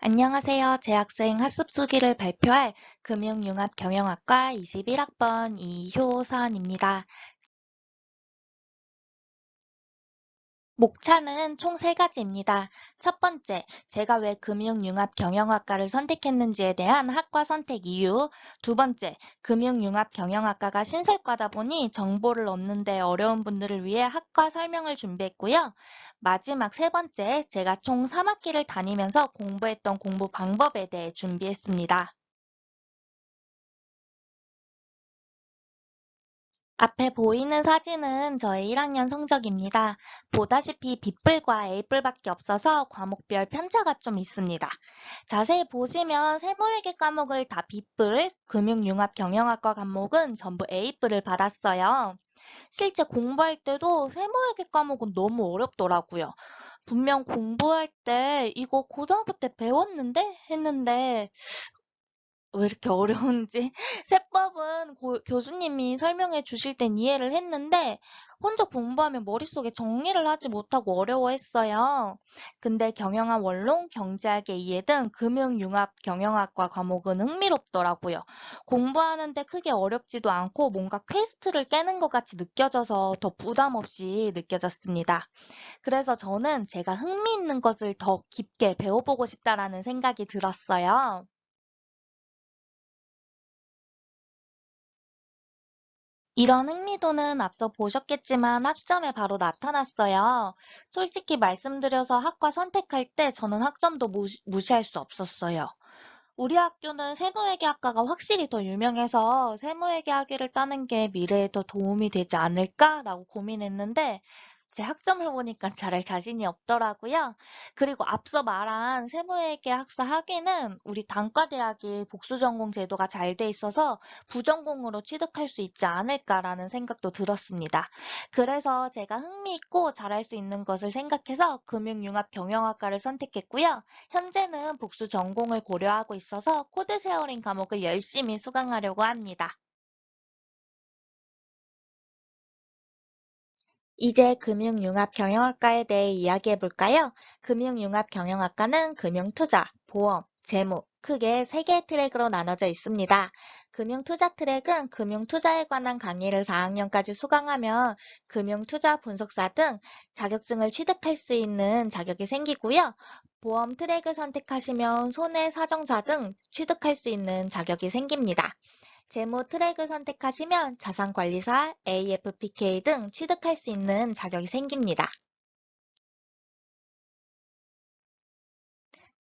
안녕하세요. 재학생 학습수기를 발표할 금융융합경영학과 21학번 이효선입니다. 목차는 총 3가지입니다. 첫 번째, 제가 왜 금융융합경영학과를 선택했는지에 대한 학과 선택 이유. 두 번째, 금융융합경영학과가 신설과다 보니 정보를 얻는 데 어려운 분들을 위해 학과 설명을 준비했고요. 마지막 세 번째, 제가 총 3학기를 다니면서 공부했던 공부 방법에 대해 준비했습니다. 앞에 보이는 사진은 저의 1학년 성적입니다. 보다시피 B뿔과 A뿔밖에 없어서 과목별 편차가 좀 있습니다. 자세히 보시면 세무회계 과목을 다 B뿔, 금융융합경영학과 과목은 전부 A뿔을 받았어요. 실제 공부할 때도 세무회계 과목은 너무 어렵더라고요. 분명 공부할 때 이거 고등학교 때 배웠는데 했는데 왜 이렇게 어려운지 세법은 교수님이 설명해 주실 땐 이해를 했는데 혼자 공부하면 머릿속에 정리를 하지 못하고 어려워했어요. 근데 경영학 원론, 경제학의 이해 등 금융융합 경영학과 과목은 흥미롭더라고요. 공부하는데 크게 어렵지도 않고 뭔가 퀘스트를 깨는 것 같이 느껴져서 더 부담 없이 느껴졌습니다. 그래서 저는 제가 흥미있는 것을 더 깊게 배워보고 싶다라는 생각이 들었어요. 이런 흥미도는 앞서 보셨겠지만 학점에 바로 나타났어요. 솔직히 말씀드려서 학과 선택할 때 저는 학점도 무시할 수 없었어요. 우리 학교는 세무회계학과가 확실히 더 유명해서 세무회계학위를 따는 게 미래에 더 도움이 되지 않을까라고 고민했는데 제 학점을 보니까 잘할 자신이 없더라고요. 그리고 앞서 말한 세무회계 학사 학위는 우리 단과대학이 복수전공 제도가 잘 돼 있어서 부전공으로 취득할 수 있지 않을까라는 생각도 들었습니다. 그래서 제가 흥미있고 잘할 수 있는 것을 생각해서 금융융합 경영학과를 선택했고요. 현재는 복수 전공을 고려하고 있어서 코드 쉐어링 과목을 열심히 수강하려고 합니다. 이제 금융융합경영학과에 대해 이야기해 볼까요? 금융융합경영학과는 금융투자, 보험, 재무, 크게 3개의 트랙으로 나눠져 있습니다. 금융투자 트랙은 금융투자에 관한 강의를 4학년까지 수강하면 금융투자 분석사 등 자격증을 취득할 수 있는 자격이 생기고요. 보험 트랙을 선택하시면 손해사정사 등 취득할 수 있는 자격이 생깁니다. 재무 트랙을 선택하시면 자산관리사, AFPK 등 취득할 수 있는 자격이 생깁니다.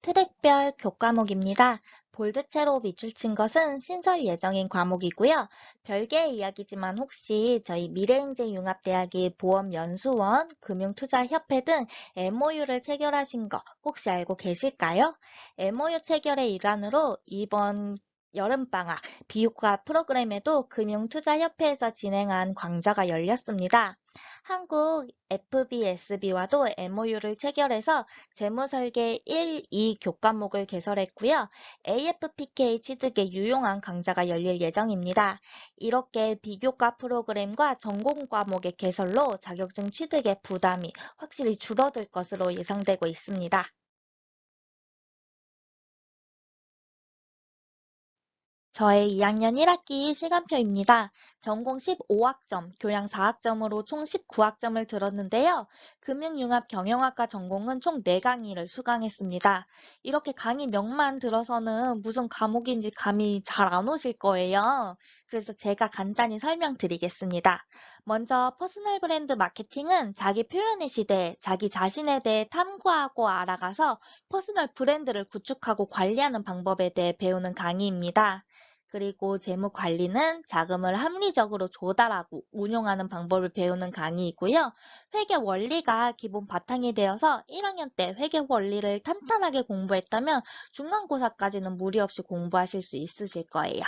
트랙별 교과목입니다. 볼드체로 밑줄친 것은 신설 예정인 과목이고요. 별개의 이야기지만 혹시 저희 미래인재융합대학이 보험연수원, 금융투자협회 등 MOU를 체결하신 거 혹시 알고 계실까요? MOU 체결의 일환으로 이번 여름방학 비효과 프로그램에도 금융투자협회에서 진행한 강좌가 열렸습니다. 한국 FBSB와도 MOU를 체결해서 재무설계 1, 2 교과목을 개설했고요. AFPK 취득에 유용한 강좌가 열릴 예정입니다. 이렇게 비교과 프로그램과 전공 과목의 개설로 자격증 취득의 부담이 확실히 줄어들 것으로 예상되고 있습니다. 저의 2학년 1학기 시간표입니다. 전공 15학점, 교양 4학점으로 총 19학점을 들었는데요. 금융융합 경영학과 전공은 총 4강의를 수강했습니다. 이렇게 강의명만 들어서는 무슨 과목인지 감이 잘 안 오실 거예요. 그래서 제가 간단히 설명드리겠습니다. 먼저 퍼스널 브랜드 마케팅은 자기 표현의 시대, 자기 자신에 대해 탐구하고 알아가서 퍼스널 브랜드를 구축하고 관리하는 방법에 대해 배우는 강의입니다. 그리고 재무 관리는 자금을 합리적으로 조달하고 운용하는 방법을 배우는 강의이고요. 회계 원리가 기본 바탕이 되어서 1학년 때 회계 원리를 탄탄하게 공부했다면 중간고사까지는 무리 없이 공부하실 수 있으실 거예요.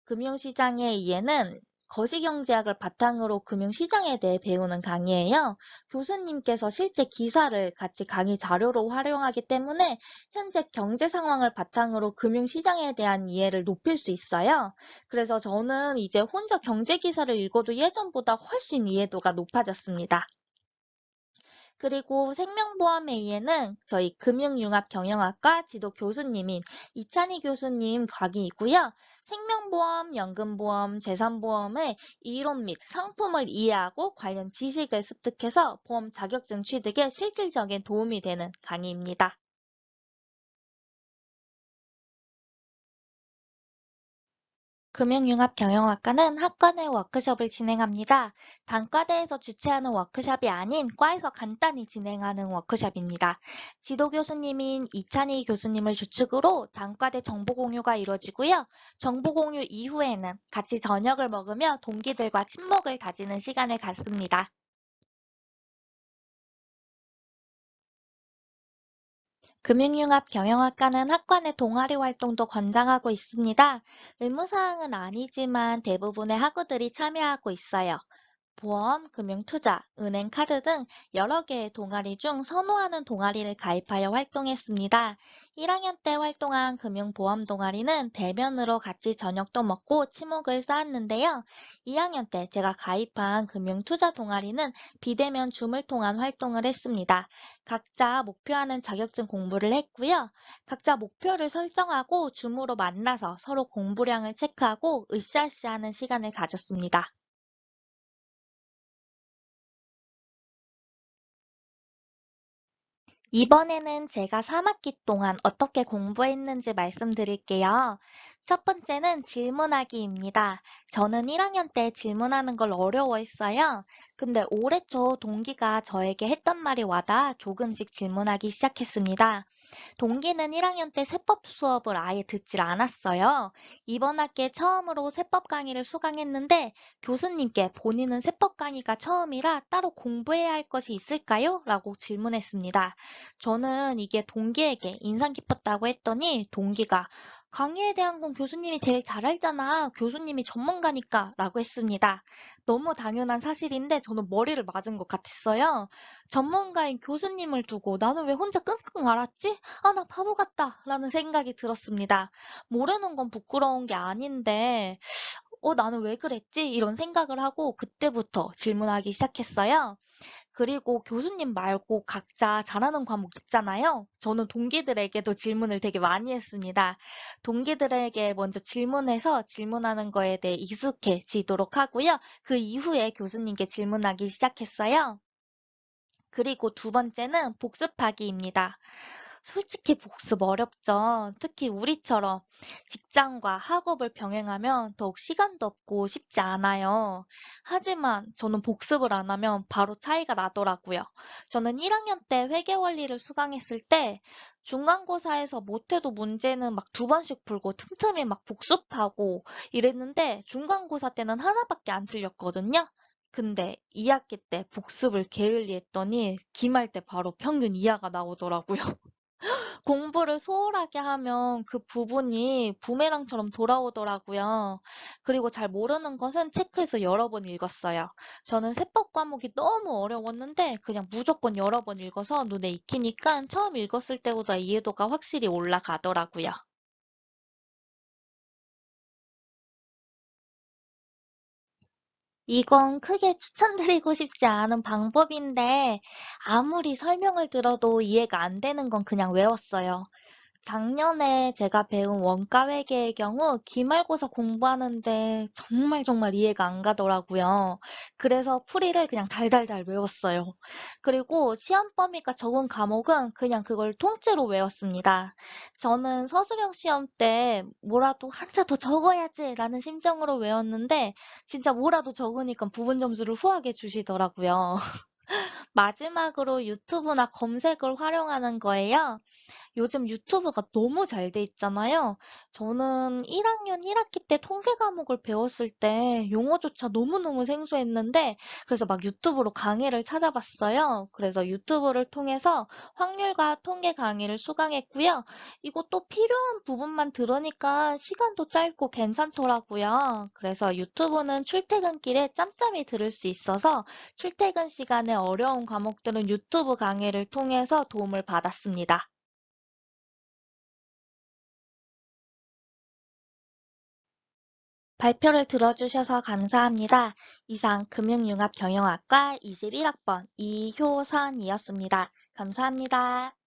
금융시장의 이해는 거시경제학을 바탕으로 금융시장에 대해 배우는 강의예요. 교수님께서 실제 기사를 같이 강의 자료로 활용하기 때문에 현재 경제 상황을 바탕으로 금융시장에 대한 이해를 높일 수 있어요. 그래서 저는 이제 혼자 경제 기사를 읽어도 예전보다 훨씬 이해도가 높아졌습니다. 그리고 생명보험회의에는 저희 금융융합경영학과 지도 교수님인 이찬희 교수님 강의이고요. 생명보험, 연금보험, 재산보험의 이론 및 상품을 이해하고 관련 지식을 습득해서 보험 자격증 취득에 실질적인 도움이 되는 강의입니다. 금융융합경영학과는 학과 내 워크숍을 진행합니다. 단과대에서 주최하는 워크숍이 아닌 과에서 간단히 진행하는 워크숍입니다. 지도 교수님인 이찬희 교수님을 주축으로 단과대 정보 공유가 이루어지고요. 정보 공유 이후에는 같이 저녁을 먹으며 동기들과 친목을 다지는 시간을 갖습니다. 금융융합경영학과는 학과 내 동아리 활동도 권장하고 있습니다. 의무사항은 아니지만 대부분의 학우들이 참여하고 있어요. 보험, 금융투자, 은행 카드 등 여러 개의 동아리 중 선호하는 동아리를 가입하여 활동했습니다. 1학년 때 활동한 금융보험 동아리는 대면으로 같이 저녁도 먹고 친목을 쌓았는데요. 2학년 때 제가 가입한 금융투자 동아리는 비대면 줌을 통한 활동을 했습니다. 각자 목표하는 자격증 공부를 했고요. 각자 목표를 설정하고 줌으로 만나서 서로 공부량을 체크하고 으쌰으쌰하는 시간을 가졌습니다. 이번에는 제가 3학기 동안 어떻게 공부했는지 말씀드릴게요. 첫 번째는 질문하기입니다. 저는 1학년 때 질문하는 걸 어려워했어요. 근데 올해 초 동기가 저에게 했던 말이 와닿아 조금씩 질문하기 시작했습니다. 동기는 1학년 때 세법 수업을 아예 듣질 않았어요. 이번 학기에 처음으로 세법 강의를 수강했는데 교수님께 본인은 세법 강의가 처음이라 따로 공부해야 할 것이 있을까요? 라고 질문했습니다. 저는 이게 동기에게 인상 깊었다고 했더니 동기가 강의에 대한 건 교수님이 제일 잘 알잖아. 교수님이 전문가니까 라고 했습니다. 너무 당연한 사실인데 저는 머리를 맞은 것 같았어요. 전문가인 교수님을 두고 나는 왜 혼자 끙끙 앓았지? 아, 나 바보 같다. 라는 생각이 들었습니다. 모르는 건 부끄러운 게 아닌데, 나는 왜 그랬지? 이런 생각을 하고 그때부터 질문하기 시작했어요. 그리고 교수님 말고 각자 잘하는 과목 있잖아요. 저는 동기들에게도 질문을 되게 많이 했습니다. 동기들에게 먼저 질문해서 질문하는 거에 대해 익숙해지도록 하고요. 그 이후에 교수님께 질문하기 시작했어요. 그리고 두 번째는 복습하기입니다. 솔직히 복습 어렵죠. 특히 우리처럼 직장과 학업을 병행하면 더욱 시간도 없고 쉽지 않아요. 하지만 저는 복습을 안 하면 바로 차이가 나더라고요. 저는 1학년 때 회계원리를 수강했을 때 중간고사에서 못해도 문제는 막 두 번씩 풀고 틈틈이 막 복습하고 이랬는데 중간고사 때는 하나밖에 안 틀렸거든요. 근데 2학기 때 복습을 게을리 했더니 기말 때 바로 평균 이하가 나오더라고요. 공부를 소홀하게 하면 그 부분이 부메랑처럼 돌아오더라고요. 그리고 잘 모르는 것은 체크해서 여러 번 읽었어요. 저는 세법 과목이 너무 어려웠는데 그냥 무조건 여러 번 읽어서 눈에 익히니까 처음 읽었을 때보다 이해도가 확실히 올라가더라고요. 이건 크게 추천드리고 싶지 않은 방법인데 아무리 설명을 들어도 이해가 안 되는 건 그냥 외웠어요. 작년에 제가 배운 원가 회계의 경우 기말고사 공부하는데 정말 정말 이해가 안 가더라고요. 그래서 풀이를 그냥 달달달 외웠어요. 그리고 시험 범위가 적은 과목은 그냥 그걸 통째로 외웠습니다. 저는 서술형 시험 때 뭐라도 한자 더 적어야지라는 심정으로 외웠는데 진짜 뭐라도 적으니까 부분 점수를 후하게 주시더라고요. 마지막으로 유튜브나 검색을 활용하는 거예요. 요즘 유튜브가 너무 잘 돼 있잖아요. 저는 1학년 1학기 때 통계 과목을 배웠을 때 용어조차 너무너무 생소했는데 그래서 막 유튜브로 강의를 찾아봤어요. 그래서 유튜브를 통해서 확률과 통계 강의를 수강했고요. 이것도 필요한 부분만 들으니까 시간도 짧고 괜찮더라고요. 그래서 유튜브는 출퇴근길에 짬짬이 들을 수 있어서 출퇴근 시간에 어려운 과목들은 유튜브 강의를 통해서 도움을 받았습니다. 발표를 들어주셔서 감사합니다. 이상 금융융합경영학과 21학번 이효선이었습니다. 감사합니다.